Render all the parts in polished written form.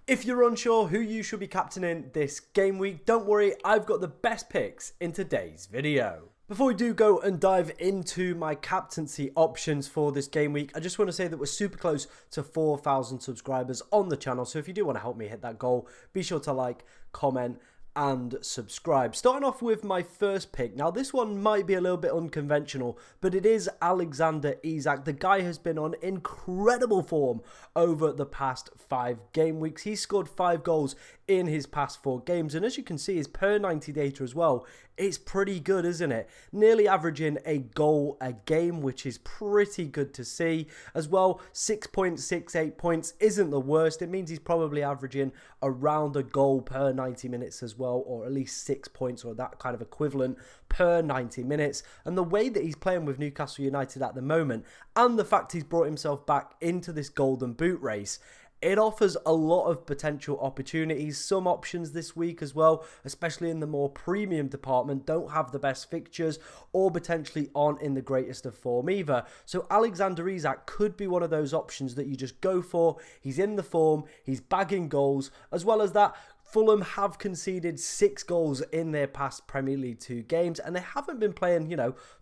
If you're unsure who you should be captaining this game week, don't worry, I've got the best picks in today's video. Before we do go and dive into my captaincy options for this game week, I just want to say that we're super close to 4,000 subscribers on the channel. So if you do want to help me hit that goal, be sure to like, comment, and subscribe. Starting off with my first pick. Now this one might be a little bit unconventional, but it is Alexander Isak. The guy has been on incredible form over the past 5 game weeks. He's scored 5 goals in his past 4 games, and as you can see, his per 90 data as well, it's pretty good, isn't it? Nearly averaging a goal a game, which is pretty good to see. As well, 6.68 points isn't the worst. It means he's probably averaging around a goal per 90 minutes as well, or at least 6 points or that kind of equivalent per 90 minutes. And the way that he's playing with Newcastle United at the moment, and the fact he's brought himself back into this golden boot race, it offers a lot of potential opportunities. Some options this week as well, especially in the more premium department, don't have the best fixtures or potentially aren't in the greatest of form either. So Alexander Isak could be one of those options that you just go for. He's in the form, he's bagging goals. As well as that, Fulham have conceded 6 goals in their past Premier League 2 games, and they haven't been playing,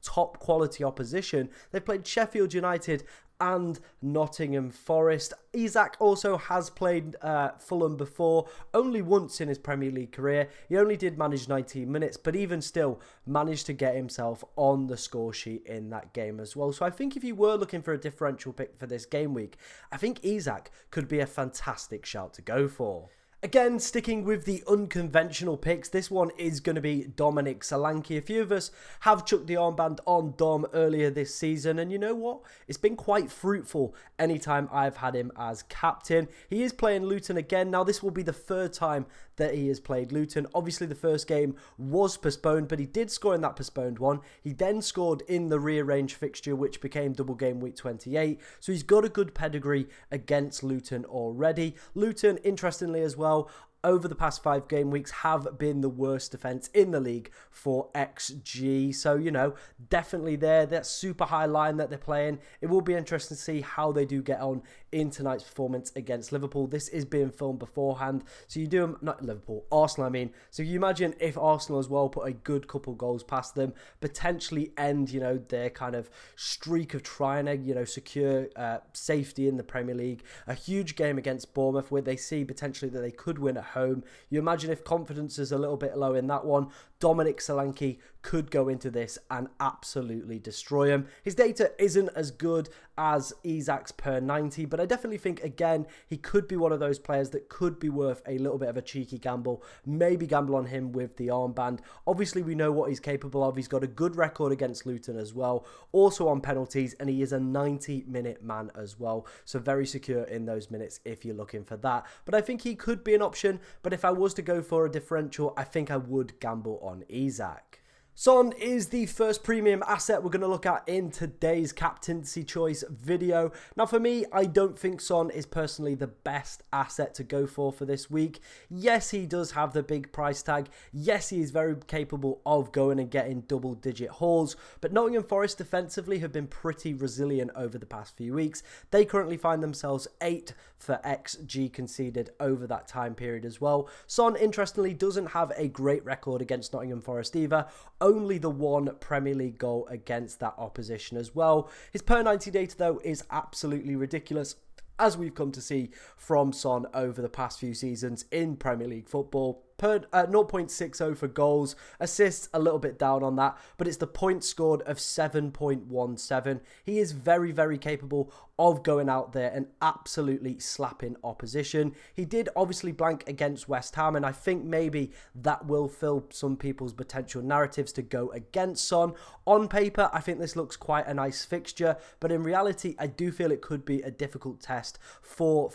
top quality opposition. They've played Sheffield United and Nottingham Forest. Isak also has played Fulham before, only once in his Premier League career. He only did manage 19 minutes, but even still managed to get himself on the score sheet in that game as well. So I think if you were looking for a differential pick for this game week, I think Isak could be a fantastic shout to go for. Again, sticking with the unconventional picks, this one is going to be Dominic Solanke. A few of us have chucked the armband on Dom earlier this season, and you know what? It's been quite fruitful anytime I've had him as captain. He is playing Luton again. Now, this will be the 3rd time that he has played Luton. Obviously, the first game was postponed, but he did score in that postponed one. He then scored in the rearranged fixture, which became double game week 28. So he's got a good pedigree against Luton already. Luton, interestingly as well, over the past 5 game weeks have been the worst defence in the league for XG. So, definitely there. That super high line that they're playing. It will be interesting to see how they do get on in tonight's performance against Liverpool. This is being filmed beforehand. So you do, not Liverpool, Arsenal, I mean. So you imagine if Arsenal as well put a good couple goals past them, potentially end, their kind of streak of trying to, secure safety in the Premier League. A huge game against Bournemouth where they see potentially that they could win at home. You imagine if confidence is a little bit low in that one, Dominic Solanke could go into this and absolutely destroy him. His data isn't as good as Isak's per 90, but I definitely think, again, he could be one of those players that could be worth a little bit of a cheeky gamble. Maybe gamble on him with the armband. Obviously, we know what he's capable of. He's got a good record against Luton as well, also on penalties, and he is a 90-minute man as well. So very secure in those minutes if you're looking for that. But I think he could be an option, but if I was to go for a differential, I think I would gamble on Isak. Son is the first premium asset we're going to look at in today's captaincy choice video. Now for me, I don't think Son is personally the best asset to go for this week. Yes, he does have the big price tag. Yes, he is very capable of going and getting double-digit hauls. But Nottingham Forest defensively have been pretty resilient over the past few weeks. They currently find themselves 8th for XG conceded over that time period as well. Son, interestingly, doesn't have a great record against Nottingham Forest either. Only the 1 Premier League goal against that opposition as well. His per 90 data, though, is absolutely ridiculous, as we've come to see from Son over the past few seasons in Premier League football. Per 0.60 for goals, assists a little bit down on that, but it's the points scored of 7.17. He is very, very capable of going out there and absolutely slapping opposition. He did obviously blank against West Ham, and I think maybe that will fill some people's potential narratives to go against Son. On paper, I think this looks quite a nice fixture, but in reality, I do feel it could be a difficult test for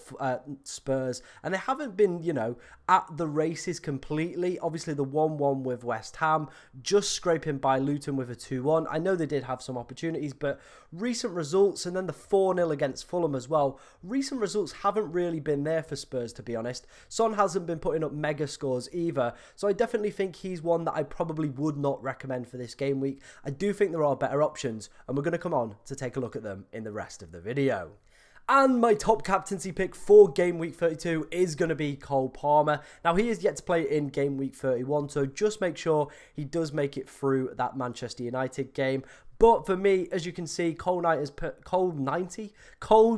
Spurs, and they haven't been, at the races completely. Obviously, the 1-1 with West Ham, just scraping by Luton with a 2-1. I know they did have some opportunities, but recent results, and then the 4-0 against Fulham as well, recent results haven't really been there for Spurs, to be honest. Son hasn't been putting up mega scores either, so I definitely think he's one that I probably would not recommend for this game week. I do think there are better options, and we're going to come on to take a look at them in the rest of the video. And my top captaincy pick for game week 32 is going to be Cole Palmer. Now, he is yet to play in game week 31, so just make sure he does make it through that Manchester United game. But for me, as you can see, Cole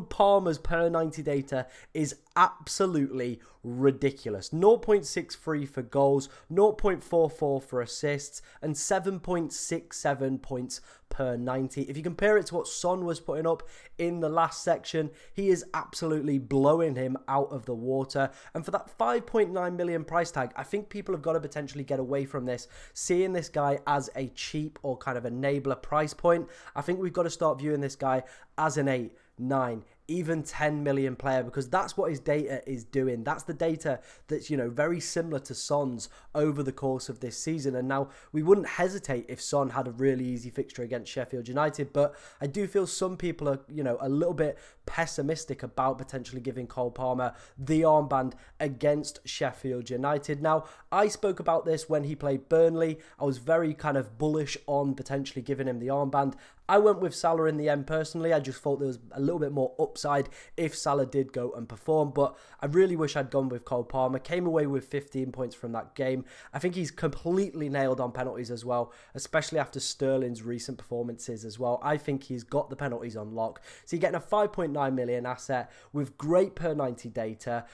Palmer's per 90 data is absolutely ridiculous. 0.63 for goals, 0.44 for assists, and 7.67 points per 90. If you compare it to what Son was putting up in the last section, he is absolutely blowing him out of the water. And for that 5.9 million price tag, I think people have got to potentially get away from this, seeing this guy as a cheap or kind of enabler price point. I think we've got to start viewing this guy as an 8, 9, even 10 million player, because that's what his data is doing. That's the data that's, you know, very similar to Son's over the course of this season. And now we wouldn't hesitate if Son had a really easy fixture against Sheffield United, but I do feel some people are, you know, a little bit pessimistic about potentially giving Cole Palmer the armband against Sheffield United. Now, I spoke about this when he played Burnley. I was very kind of bullish on potentially giving him the armband. I went with Salah in the end personally. I just thought there was a little bit more upside if Salah did go and perform, but I really wish I'd gone with Cole Palmer. Came away with 15 points from that game. I think he's completely nailed on penalties as well, especially after Sterling's recent performances as well. I think he's got the penalties on lock. So you're getting a 5.9 million asset with great per 90 data.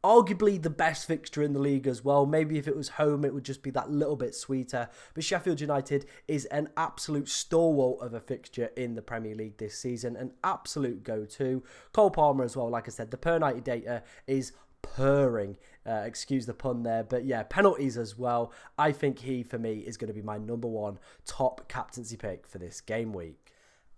Arguably the best fixture in the league as well. Maybe if it was home, it would just be that little bit sweeter. But Sheffield United is an absolute stalwart of a fixture in the Premier League this season. An absolute go-to. Cole Palmer as well, like I said, the per 90 data is purring. Excuse the pun there. But yeah, penalties as well. I think he, for me, is going to be my #1 top captaincy pick for this game week.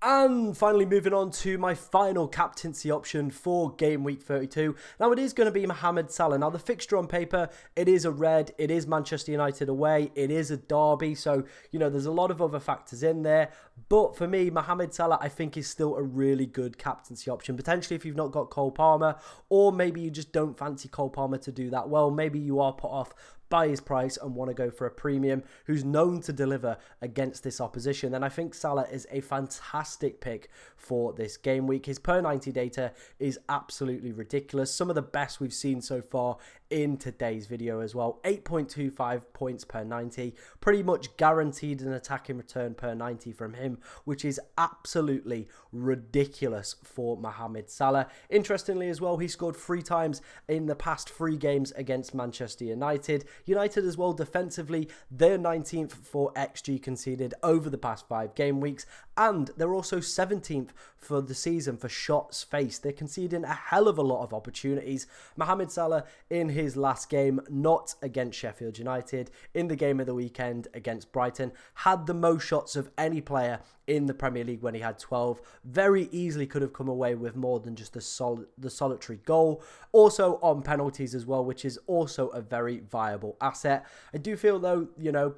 And finally, moving on to my final captaincy option for game week 32. Now, it is going to be Mohamed Salah. Now, the fixture on paper, it is a red. It is Manchester United away. It is a derby. So, you know, there's a lot of other factors in there. But for me, Mohamed Salah, I think, is still a really good captaincy option. Potentially, if you've not got Cole Palmer, or maybe you just don't fancy Cole Palmer to do that well. Maybe you are put off by his price and want to go for a premium who's known to deliver against this opposition, then I think Salah is a fantastic pick for this game week. His per 90 data is absolutely ridiculous. Some of the best we've seen so far in today's video as well. 8.25 points per 90, pretty much guaranteed an attacking return per 90 from him, which is absolutely ridiculous for Mohamed Salah. Interestingly as well, he scored 3 times in the past 3 games against Manchester United. United as well defensively, they're 19th for XG conceded over the past 5 game weeks, and they're also 17th for the season for shots faced. They're conceding a hell of a lot of opportunities. Mohamed Salah in his last game, not against Sheffield United, in the game of the weekend against Brighton, had the most shots of any player in the Premier League when he had 12. Very easily could have come away with more than just the solitary goal. Also on penalties as well, which is also a very viable asset. I do feel though, you know,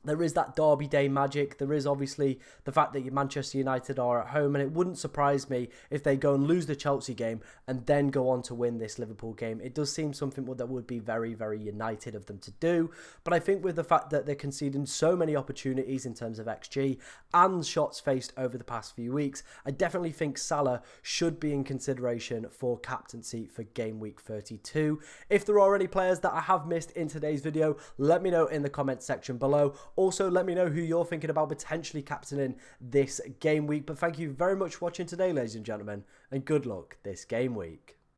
there is that Derby Day magic. There is obviously the fact that Manchester United are at home, and it wouldn't surprise me if they go and lose the Chelsea game and then go on to win this Liverpool game. It does seem something that would be very, very United of them to do. But I think with the fact that they're conceding so many opportunities in terms of XG and shots faced over the past few weeks, I definitely think Salah should be in consideration for captaincy for game week 32. If there are any players that I have missed in today's video, let me know in the comment section below. Also, let me know who you're thinking about potentially captaining this game week. But thank you very much for watching today, ladies and gentlemen, and good luck this game week.